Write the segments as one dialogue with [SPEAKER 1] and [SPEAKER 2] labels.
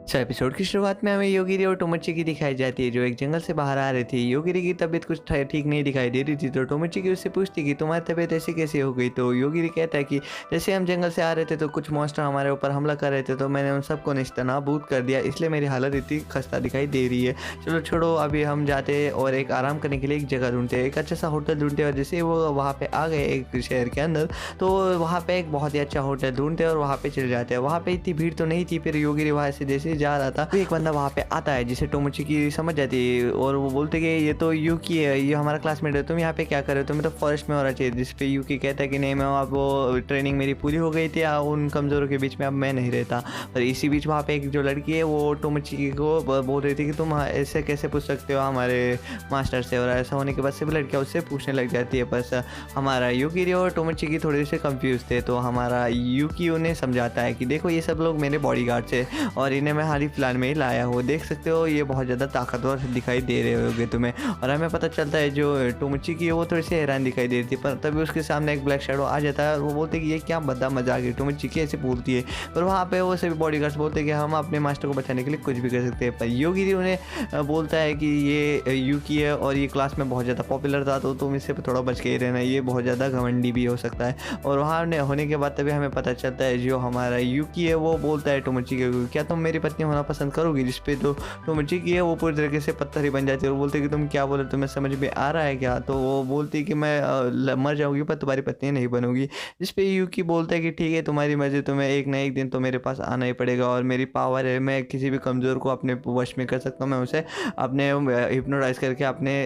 [SPEAKER 1] Episode की शुरुआत में हमें योगिरी और टोमोची दिखाई जाती है जो एक जंगल से बाहर आ रही थी। योगिरी की तबीयत कुछ ठीक नहीं दिखाई दे रही थी तो टोमोची उससे पूछती कि तुम्हारी तबीयत ऐसी कैसे हो गई। तो योगिरी कहता है कि जैसे हम जंगल से आ रहे थे तो कुछ मॉन्स्टर हमारे ऊपर हमला कर रहे थे तो मैंने उन सबको नेस्तनाबूद कर दिया, इसलिए मेरी हालत इतनी खस्ता दिखाई दे रही है। चलो छोड़ो, अभी हम जाते हैं और एक आराम करने के लिए एक जगह ढूंढते हैं, एक अच्छा सा होटल ढूंढते हैं। और जैसे वो वहाँ पे आ गए एक शहर के अंदर तो वहाँ पे एक बहुत ही अच्छा होटल ढूंढते हैं और वहाँ पे चले जाते हैं। वहाँ पे इतनी भीड़ तो नहीं थी। फिर योगिरी वहाँ से जैसे जा रहा था तो एक बंदा वहाँ पे आता है जिसे टोमोची समझ जाती है और वो बोलते कि ये तो यूकी है, ये हमारा क्लासमेट है, तुम यहाँ पे क्या कर रहे हो, तुम्हें तो फॉरेस्ट में होना चाहिए। जिस पे यूकी कहता है कि नहीं, मैं अब वो ट्रेनिंग मेरी पूरी हो गई थी, उन कमज़ोरों के बीच में अब मैं नहीं रहता। और इसी बीच वहाँ पे एक जो लड़की है वो टोमोची को बोल रही थी कि तुम ऐसे कैसे पूछ सकते हो हमारे मास्टर से। और ऐसा होने के बाद सभी लड़कियाँ उससे पूछने लग जाती है। बस हमारा यूकी और टोमोची थोड़े से कंफ्यूज थे तो हमारा यूकी उन्हें समझाता है कि देखो ये सब लोग मेरे बॉडीगार्ड्स है और इन्हें मैं हाल ही फिलहाल में ही लाया हूँ, देख सकते हो ये बहुत ज़्यादा ताकतवर दिखाई दे रहे होगे तुम्हें। और हमें पता चलता है जो टोमोची है वो थोड़ी सी हैरान दिखाई दे रही थी, पर तभी उसके सामने एक ब्लैक शैडो आ जाता है और वो बोलते हैं कि ये क्या बद्दा मजाक है, टोमोची ऐसे बोलती है। पर वहाँ पे वो सभी बॉडीगार्ड्स बोलते हैं कि हम अपने मास्टर को बचाने के लिए कुछ भी कर सकते हैं। पर योगी उन्हें बोलता है कि ये यूकी है और ये क्लास में बहुत ज़्यादा पॉपुलर था तो तुम इससे थोड़ा बच के ही रहना, ये बहुत ज़्यादा घमंडी भी हो सकता है। और वहाँ होने के बाद तभी हमें पता चलता है जो हमारा यूकी है वो बोलता है टोमोची को, क्या तुम मेरी पत्नी होना पसंद करोगी। जिसपे तो टोमोची है वो पूरी तरीके से पत्थर ही बन जाती है और बोलते कि तुम क्या बोले, तुम्हें समझ में आ रहा है क्या। तो वो बोलती कि मैं मर जाऊंगी पर तुम्हारी पत्नी नहीं बनूंगी। जिसपे यूकी बोलता है कि ठीक है तुम्हारी मर्जी, तुम्हें एक ना एक दिन तो मेरे पास आना ही पड़ेगा और मेरी पावर है, मैं किसी भी कमज़ोर को अपने वश में कर सकता हूँ, मैं उसे अपने हिप्नोटाइज करके अपने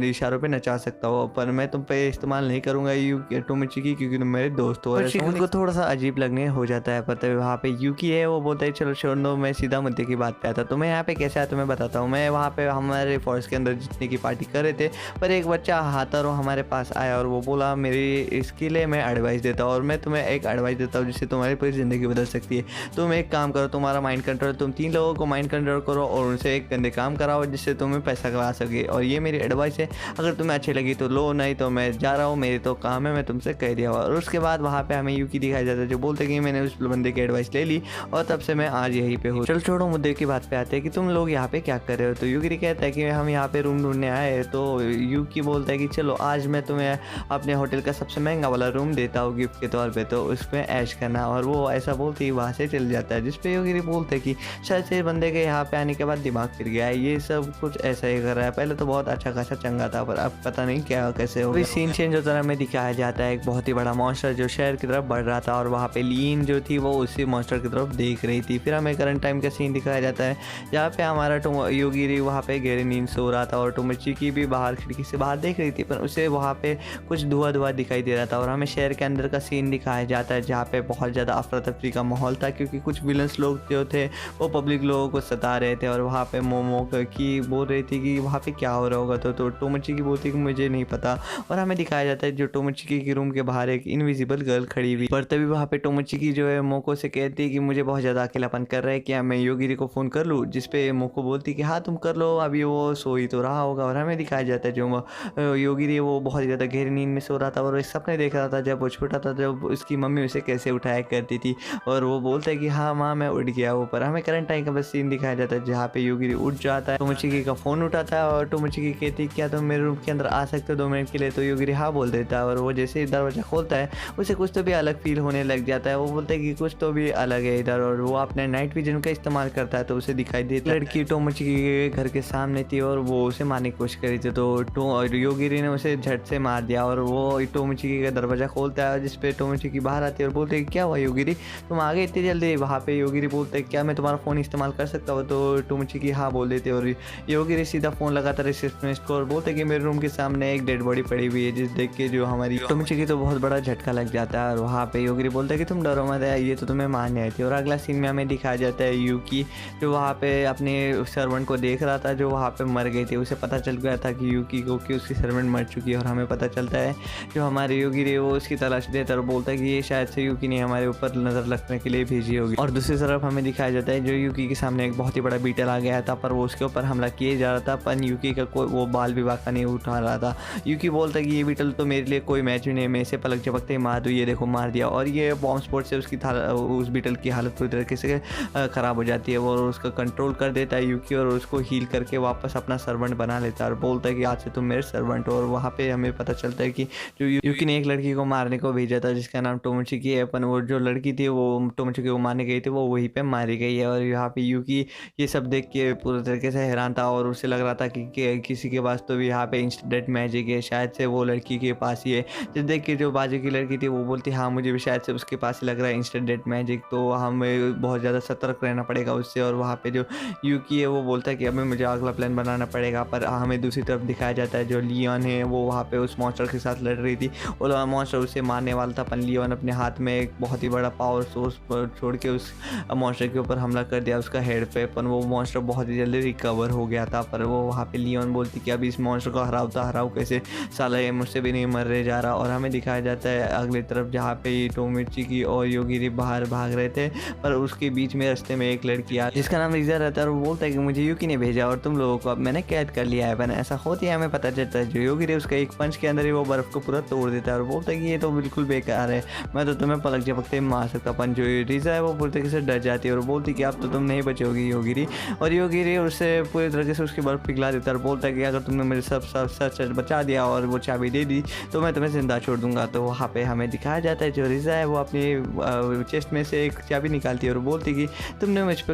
[SPEAKER 1] इशारों पे नचा सकता हूँ, पर मैं तुम पे इस्तेमाल नहीं करूँगा टोमोची क्योंकि तुम मेरे दोस्त हो। और को थोड़ा सा अजीब लगने हो जाता है, पर तभी वहाँ पे यूकी है वो बोलता है चलो छोड़ दो, मैं सीधा मुद्दे की बात पे आता। तुम्हें यहाँ पे कैसे आया तुम्हें बताता हूँ। मैं वहाँ पे हमारे फॉरेस्ट के अंदर जितने की पार्टी कर रहे थे पर एक बच्चा हाथारो हमारे पास आया और वो बोला मेरी इसके लिए मैं एडवाइस देता हूँ और मैं तुम्हें एक एडवाइस देता हूँ जिससे तुम्हारी पूरी ज़िंदगी बदल सकती है। तुम एक काम करो, तुम्हारा माइंड कंट्रोल, तुम 3 लोगों को माइंड कंट्रोल करो और उनसे एक गंदे काम कराओ जिससे तुम्हें पैसा कमा सके। और ये मेरी एडवाइस है, अगर तुम्हें अच्छी लगी तो लो, नहीं तो मैं जा रहा हूँ, मेरी तो काम है, मैं तुमसे कह दिया। और उसके बाद वहाँ पे हमें यूकी दिखाया जाता है जो बोलते कि मैंने उस बंदे की एडवाइस ले ली और तब से मैं आज यहीं पे हूँ। चलो छोड़ो, मुद्दे की बात पे आते हैं कि तुम लोग यहाँ पे क्या कर रहे हो। तो यूकी कहता है कि हम यहाँ पे रूम ढूंढने आए। तो यूकी बोलता है कि चलो आज मैं तुम्हें अपने होटल का सबसे महंगा वाला रूम देता हूँ गिफ्ट के तौर पे, तो उसमें ऐश करना। और वो ऐसा बोलते ही वहाँ से चल जाता है। जिसपे यूकी बोलते हैं कि शायद से बंदे के यहाँ पे आने के बाद दिमाग फिर गया है, ये सब कुछ ऐसा ही कर रहा है, पहले तो बहुत अच्छा खासा चंगा था पर अब पता नहीं क्या कैसे हो। सीन चेंज होता हमें दिखाया जाता है एक बहुत ही बड़ा मॉन्स्टर जो शहर की तरफ बढ़ रहा था और वहाँ पे लीन जो थी वो उसी मॉन्स्टर की तरफ देख रही थी। फिर हमें करंट टाइम का सीन दिखाया जाता है जहाँ पे हमारा योगिरी वहाँ पे गहरी नींद सो रहा था और टोमोची भी बाहर खिड़की से बाहर देख रही थी पर उसे वहाँ पे कुछ धुआं दिखाई दे रहा था। और हमें शहर के अंदर का सीन दिखाया जाता है जहाँ पे बहुत ज़्यादा अफरा तफरी का माहौल था क्योंकि कुछ विलन्स लोग जो थे वो पब्लिक लोगों को सता रहे थे। और वहाँ पे मोमो की बोल रही थी कि वहाँ पे क्या हो रहा होगा तो टोमोची बोलती कि मुझे नहीं पता। और हमें दिखाया जाता है जो टोमोची के रूम के बाहर एक इनविजिबल गर्ल खड़ी हुई। पर तभी वहाँ पे टोमोची जो है मोको से कहती है कि मुझे बहुत ज़्यादा अकेलापन कर रहा है, क्या मैं योगिरी को फ़ोन कर लूँ। जिसपे मोको बोलती कि हाँ तुम कर लो, अभी वो सो ही तो रहा होगा। और हमें दिखाया जाता है जो योगिरी वो बहुत ज़्यादा गहरी नींद में सो रहा था और एक सपने देख रहा था जब वो छोटा था, जब उसकी मम्मी उसे कैसे उठाया करती थी। और वो बोलता है कि हाँ माँ मैं उठ गया ऊपर। हमें करंट टाइम का बस सीन दिखाया जाता है जहाँ पे योगिरी उठ जाता है, टोमोची का फ़ोन उठाता है और टोमोची कहती क्या तुम मेरे रूम के अंदर आ सकते हो 2 मिनट के लिए। तो योगिरी हाँ बोल देता है और वो जैसे ही दरवाज़ा खोलता है उसे कुछ तो भी अलग फील होने लग जाता है। वो बोलता है कि कुछ तो भी अलग है इधर और वो अपने नाइट विजन का इस्तेमाल करता है तो उसे दिखाई देती है लड़की टोमोची के घर के सामने थी और वो उसे मारने की कोशिश करी थी। तो योगिरी ने उसे झट से मार दिया और वो टोमोची का दरवाज़ा खोलता है जिसपे टोमोची बाहर आती है और बोलते हैं क्या हुआ योगिरी तुम आ गए इतनी जल्दी। वहाँ पे योगिरी बोलते हैं क्या मैं तुम्हारा फ़ोन इस्तेमाल कर सकता हूँ। तो टोमोची हाँ बोल देते और योगिरी सीधा फ़ोन लगाता रिसेप्शनिस्ट को और बोलते कि मेरे रूम के सामने एक डेड बॉडी पड़ी हुई है। जिस देख के जो हमारी टोमोची तो बहुत बड़ा झटका लग जाता है और वहाँ पे योगिरी बोलता है कि तुम डरो मत, ये तो तुम्हें मारने आई थी। और अगला सीन में हमें दिखाया जाता है यूकी जो वहाँ पे अपने सर्वेंट को देख रहा था जो वहाँ पे मर गई थी। उसे पता चल गया था कि यूकी को कि उसकी सर्वेंट मर चुकी है। और हमें पता चलता है जो हमारे योगिरी वो उसकी तलाश देता है और बोलता है कि ये शायद से यूकी ने हमारे ऊपर नज़र रखने के लिए भेजी होगी। और दूसरी तरफ हमें दिखाया जाता है जो यूकी के सामने एक बहुत ही बड़ा बीटल आ गया था पर वो उसके ऊपर हमला किए जा रहा था पर यूकी का कोई वो बाल भी बाका नहीं उठा रहा था। यूकी बोलता है कि ये बीटल तो मेरे लिए कोई मैच भी नहीं, मैं इसे पलक झपकते ही मार दूँ, ये देखो मार दिया। और ये बॉम्ब स्पोर्ट से उस बीटल की हालत पूरी तरीके से ख़राब हो जाती है और उसका कंट्रोल कर देता है यूकी और उसको हील करके वापस अपना सर्वेंट बना लेता है और बोलता है कि आज से तुम मेरे सर्वेंट हो। और वहाँ पे हमें पता चलता है कि जो यूकी ने एक लड़की को मारने को भेजा था जिसका नाम टोमोचिकी है, अपन वो जो लड़की थी वो टोमोचिकी को मारने गई थी वो वहीं पे मारी गई है। और यहाँ पे यूकी ये सब देख के पूरी तरीके से हैरान था और उसे लग रहा था कि किसी के पास तो भी यहाँ पे इंस्टेंट डेथ मैजिक है, शायद से वो लड़की के पास ही है। जिस देख के जो बाजू की लड़की थी वो बोलती हाँ मुझे भी शायद से उसके पास ही लग रहा है इंस्टेंट डेथ मैजिक, तो हमें बहुत ज़्यादा सतर्क रहना पड़ेगा उससे। और वहाँ पे जो यूकी है वो बोलता है कि अभी मुझे अगला प्लान बनाना पड़ेगा। पर हमें दूसरी तरफ दिखाया जाता है जो लियोन है वो वहाँ पे उस मॉन्स्टर के साथ लड़ रही थी और मॉन्स्टर उसे मारने वाला था। पर लियोन अपने हाथ में एक बहुत ही बड़ा पावर सोर्स छोड़ के उस मॉन्स्टर के ऊपर हमला कर दिया उसका हेड पे। पर वो मॉन्स्टर बहुत ही जल्दी रिकवर हो गया था। पर वो वहाँ पे लियोन बोलती कि अभी इस मॉन्स्टर को हराओ कैसे, साला ये मुझसे भी नहीं मरने जा रहा। और हमें दिखाया जाता है अगली तरफ जहाँ पे टोमोचिकी और योगिरी बाहर भाग रहे थे, पर उसके बीच में रास्ते में एक लड़की आ जिसका नाम रिजा रहता है और वो बोलता है कि मुझे यूकी ने भेजा और तुम लोगों को अब मैंने कैद कर लिया है। ऐसा होती है हमें पता चलता है जो योगिरी उसका एक पंच के अंदर ही वो बर्फ को पूरा तोड़ देता है और बोलता है कि ये तो बिल्कुल बेकार है, मैं तो तुम्हें पलक झपकते मार सकता। अपन जो रिजा है वो पूरी तरीके से डर जाती है और बोलती कि अब तो तुम नहीं बचोगी योगिरी। और योगिरी उससे पूरी तरीके से उसकी बर्फ पिघला देता है और बोलता है कि अगर तुमने मुझे सब सच बचा दिया और वो चाबी दे दी तो मैं तुम्हें जिंदा छोड़ दूंगा। तो वहाँ पे हमें दिखाया जाता है जो रिजा है वो अपनी चेस्ट में से एक चाबी निकालती है और बोलती कि तुमने मुझ पर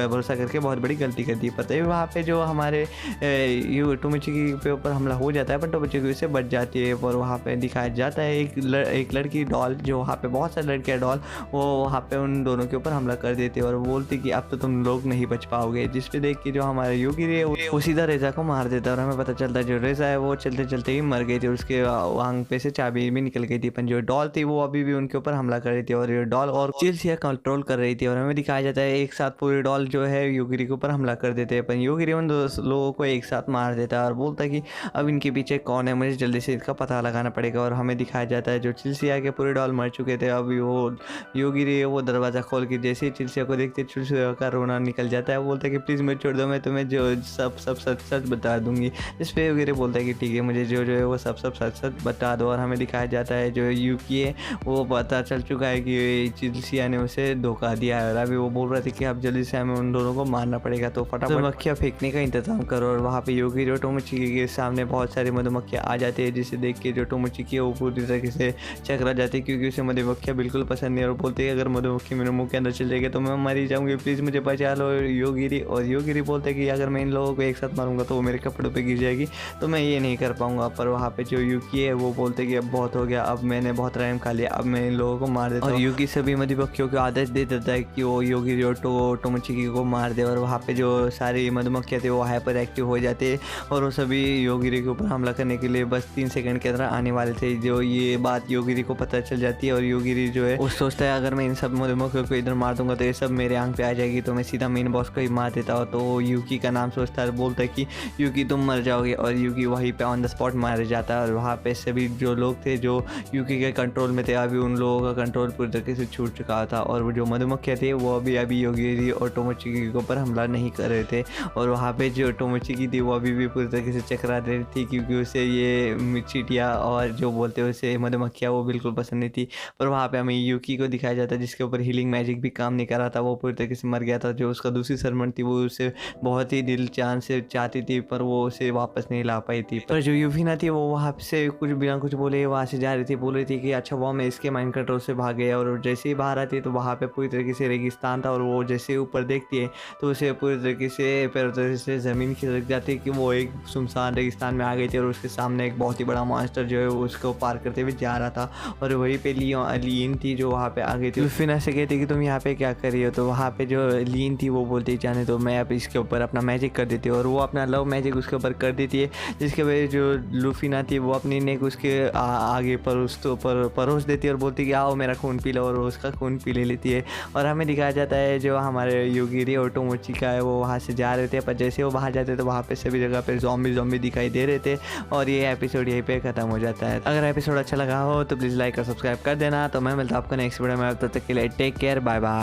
[SPEAKER 1] भरोसा करके बहुत बड़ी गलती कर दी। पता है वहाँ पे जो हमारे टोमोचिकी के ऊपर हमला हो जाता है पर टोमोचिकी उससे बच जाती है। और वहाँ पे दिखाया जाता है एक लड़की डॉल जो वहाँ पे बहुत सारी लड़कियाँ डॉल वो वहाँ पे उन दोनों के ऊपर हमला कर देती है और बोलती कि अब तो तुम लोग नहीं बच पाओगे। जिस पे देख के जो हमारे योगी है वो सीधा रेजा को मार देता है और हमें पता चलता है जो रेजा है वो चलते चलते ही मर गई थी, उसके आंग पे से चाबी भी निकल गई थी। पर जो डॉल थी वो अभी भी उनके ऊपर हमला कर रही थी और ये डॉल और चिल्सिया कंट्रोल कर रही थी। और हमें दिखाया जाता है एक साथ पूरी डॉल जो है योगिरी के ऊपर हमला कर देते हैं, पर योगिरी उन दो लोगों को एक साथ मार देता है और बोलता है कि अब इनके पीछे कौन है, मुझे जल्दी से इसका पता लगाना पड़ेगा। और हमें दिखाया जाता है जो चिल्सिया के पूरे डॉल मर चुके थे, अभी वो योगिरी वो दरवाज़ा खोल के जैसे ही चिल्सिया को देखते चिल्सिया का रोना निकल जाता है। वो बोलता है कि प्लीज़ मुझे छोड़ दो, मैं तुम्हें जो सब सच बता दूंगी। इस पर योगिरी बोलता है कि ठीक है मुझे जो है वो सब सच बता दो। और हमें दिखाया जाता है जो यूकी है वो पता चल चुका है कि चिल्सिया ने उसे धोखा दिया है और अभी वो बोल रहे थे कि अब जल्दी से हमें उन दोनों को मारना पड़ेगा, तो फटाफट मक्खियाँ फेंकने का इंतजाम करो। और वहाँ पे योगी जो टोमोचिकी के सामने बहुत सारी मधुमक्खियाँ आ जाती है जिसे देख के जो टोमोचिकी है वो पूरी तरीके से चकरा जाती है क्योंकि उसे मधुमक्खियाँ बिल्कुल पसंद नहीं। और बोलते हैं अगर मधुमक्खी मेरे मुँह के अंदर चल जाएगी तो मैं मर ही जाऊँगी, प्लीज़ मुझे बचा लो योगिरी। और योगिरी बोलते हैं कि अगर मैं इन लोगों को एक साथ मारूंगा तो वो मेरे कपड़ों पे गिर जाएगी, तो मैं ये नहीं कर पाऊंगा। पर वहाँ पे जो यूकी है वो बोलते हैं कि अब बहुत हो गया, अब मैंने बहुत रैम खा लिया, अब मैं इन लोगों को मार देता हूँ। और यूकी सभी मधुमक्खियों को आदेश दे देता है कि वो योगी जो टोमोचिकी को मार दे। और वहाँ पे जो सारी मधुमक्खियाँ थी वो हाइपर एक्टिव हो जाते हैं और वो सभी योगिरी के ऊपर हमला करने के लिए बस 3 सेकंड के अंदर आने वाले थे। जो ये बात योगिरी को पता चल जाती है और योगिरी जो है वो सोचता है अगर मैं इन सब मधुमक्खियों को इधर मार दूंगा तो ये सब मेरे आंख पे आ जाएगी, तो मैं सीधा मेन बॉस को ही मार देता हूँ। तो यूकी का नाम सोचता है, बोलता है कि यूकी तुम मर जाओगे और यूकी वहीं पे ऑन द स्पॉट मार जाता है। और वहाँ पे सभी जो लोग थे जो यूकी के कंट्रोल में थे अभी उन लोगों का कंट्रोल पूरी तरीके से छूट चुका था और वो जो मधुमक्खियाँ थे वो अभी योगी और टोमोचिकी के ऊपर हमला नहीं कर रहे थे। और वहाँ पे जो टोमोचिकी थी वो अभी भी पूरी तरीके से चकरा रही थी क्योंकि उसे ये चींटियाँ और जो बोलते हैं उसे मधुमक्खियाँ वो बिल्कुल पसंद नहीं थी। पर वहाँ पे हमें यूकी को दिखाया जाता है जिसके ऊपर हीलिंग मैजिक भी काम नहीं कर रहा था, वो पूरी तरीके से मर गया था। जो उसका दूसरी सर्वेंट थी वो उसे बहुत ही दिल जान से चाहती थी पर वो उसे वापस नहीं ला पाई थी। पर जो यूफिना थी वो वहाँ से कुछ बिना कुछ बोले वहाँ से जा रही थी, बोल रही थी कि अच्छा वो मैं इसके माइंड कंट्रोल से भाग गया। और जैसे ही बाहर आती है तो वहाँ पे पूरी तरीके से रेगिस्तान था और वो जैसे ही ऊपर देखती है तो उसे पूरी तरीके से पैरों तरीके से ज़मीन खिसक जाती है कि वो एक सुनसान रेगिस्तान में आ गई थी और उसके सामने एक बहुत ही बड़ा मॉन्स्टर जो है उसको पार करते हुए जा रहा था। और वहीं पे लीन थी जो वहाँ पे आ गई थी। यूफिना से कहती कि तुम यहाँ पे क्या कर रही हो, तो वहाँ पे जो लीन थी वो बोलती जाने तो मैं अब इसके ऊपर अपना मैजिक कर देती हूँ और वो अपना लव मैजिक उसके ऊपर कर देती है जिसके वजह जो लूफिना थी वो अपनी नेक उसके आगे परोस देती है और बोलती है कि आओ मेरा खून पी लो, और उसका खून पी ले लेती है। और हमें दिखाया जाता है जो हमारे योगिरी और टोमोचिका है वो वहाँ से जा रहे थे, पर जैसे वो बाहर जाते तो वहाँ पे सभी जगह पे ज़ॉम्बी दिखाई दे रहे थे। और ये एपिसोड यहीं पे ख़त्म हो जाता है। अगर एपिसोड अच्छा लगा हो तो प्लीज़ लाइक और सब्सक्राइब कर देना। तो मैं मिलता हूँ आपको नेक्स्ट वीडियो में, तब तक के लिए टेक केयर, बाय बाय।